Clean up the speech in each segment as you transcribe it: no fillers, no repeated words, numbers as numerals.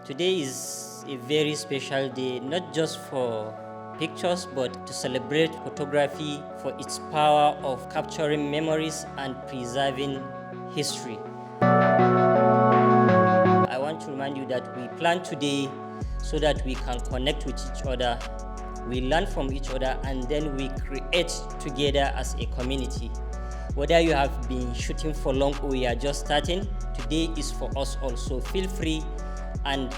Today is a very special day, not just for pictures, but to celebrate photography for its power of capturing memories and preserving history. I want to remind you that we plan today so that we can connect with each other, we learn from each other, and then we create together as a community. Whether you have been shooting for long or you are just starting, today is for us also. Feel free and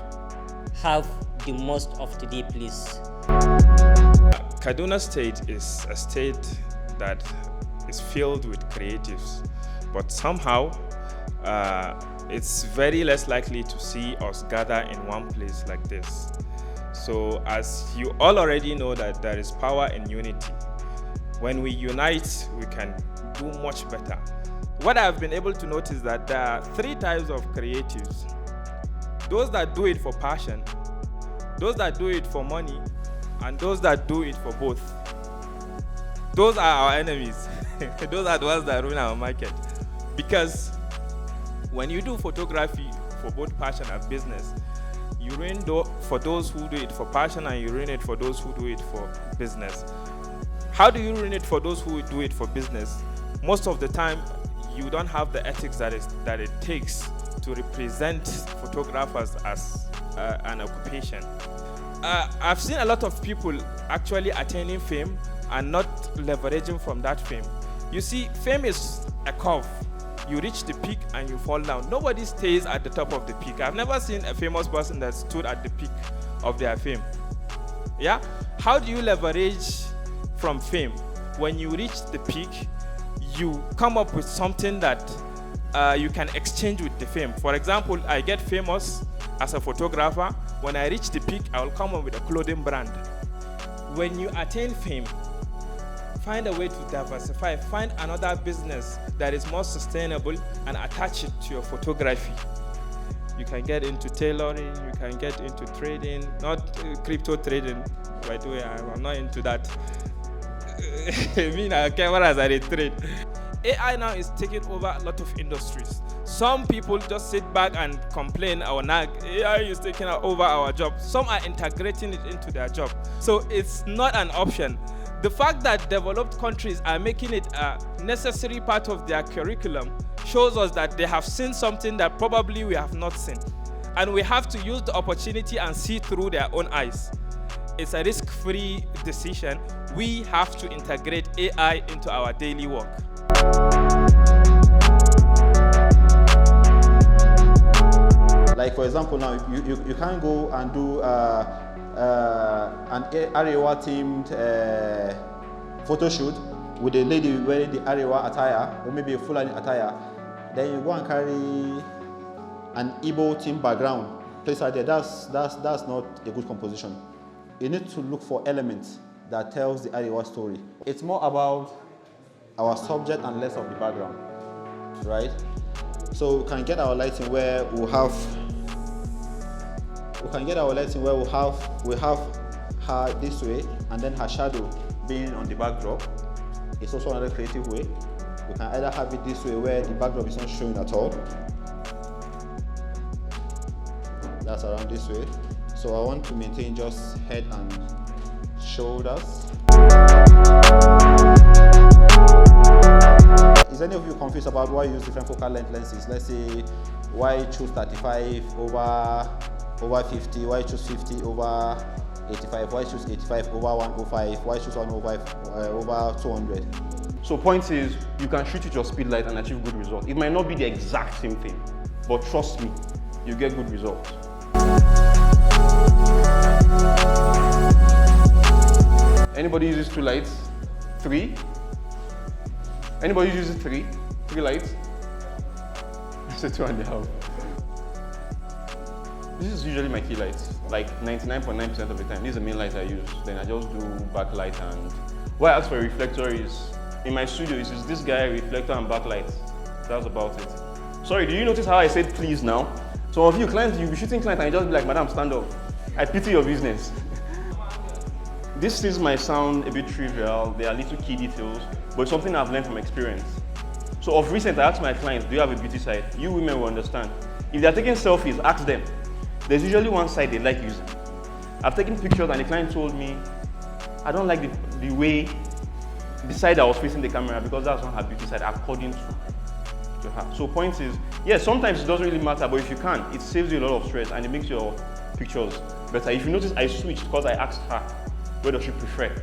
have the most of today, please. Kaduna State is a state that is filled with creatives, but somehow it's very less likely to see us gather in one place like this. So as you all already know that there is power in unity. When we unite, we can do much better. What I've been able to notice is that there are three types of creatives. Those that do it for passion, those that do it for money, and those that do it for both. Those are our enemies. Those are the ones that ruin our market. Because when you do photography for both passion and business, you ruin for those who do it for passion and you ruin it for those who do it for business. How do you ruin it for those who do it for business? Most of the time, you don't have the ethics that it takes to represent photographers as an occupation. I've seen a lot of people actually attaining fame and not leveraging from that fame. You see, fame is a curve. You reach the peak and you fall down. Nobody stays at the top of the peak. I've never seen a famous person that stood at the peak of their fame. Yeah? How do you leverage from fame? When you reach the peak, you come up with something that you can exchange with the fame. For example, I get famous as a photographer. When I reach the peak, I will come up with a clothing brand. When you attain fame, find a way to diversify. Find another business that is more sustainable and attach it to your photography. You can get into tailoring, you can get into trading, not crypto trading. By the way, I'm not into that. I mean, cameras are a trade. AI now is taking over a lot of industries. Some people just sit back and complain or nag, AI is taking over our job. Some are integrating it into their job. So it's not an option. The fact that developed countries are making it a necessary part of their curriculum shows us that they have seen something that probably we have not seen. And we have to use the opportunity and see through their own eyes. It's a risk-free decision. We have to integrate AI into our daily work. Like for example, now you can't go and do an Arewa themed photo shoot with a lady wearing the Arewa attire or maybe a Fulani attire. Then you go and carry an Igbo themed background, place out there. That's not a good composition. You need to look for elements that tells the Arewa story. It's more about our subject and less of the background, right? So we can get our lighting where we have her this way and then her shadow being on the backdrop. It's also another creative way. We can either have it this way where the backdrop is not showing at all. That's around this way. So I want to maintain just head and shoulders. Is any of you confused about why you use different focal length lenses? Let's say why choose 35 over 50, why choose 50 over 85, why choose 85 over 105, why choose 105 over 200. So point is, you can shoot with your speed light and achieve good results. It might not be the exact same thing, but trust me, you get good results. Anybody uses two lights? Three? Anybody uses three? Three lights? It's a 2.5. This is usually my key lights, like 99.9% of the time. This is the main light I use. Then I just do backlight, and what I ask for a reflector is, in my studio, is this guy reflector and backlight. That's about it. Sorry, do you notice how I said please now? Some of you clients, you'll be shooting clients and you just be like, madam, stand up. I pity your business. These things might sound a bit trivial, they are little key details, but it's something I've learned from experience. So of recent, I asked my clients, do you have a beauty side? You women will understand. If they're taking selfies, ask them. there's usually one side they like using. I've taken pictures and the client told me, I don't like the way, the side I was facing the camera because that's not her beauty side according to her. So point is, yes, sometimes it doesn't really matter, but if you can, it saves you a lot of stress and it makes your pictures better. If you notice, I switched because I asked her, where does she prefer?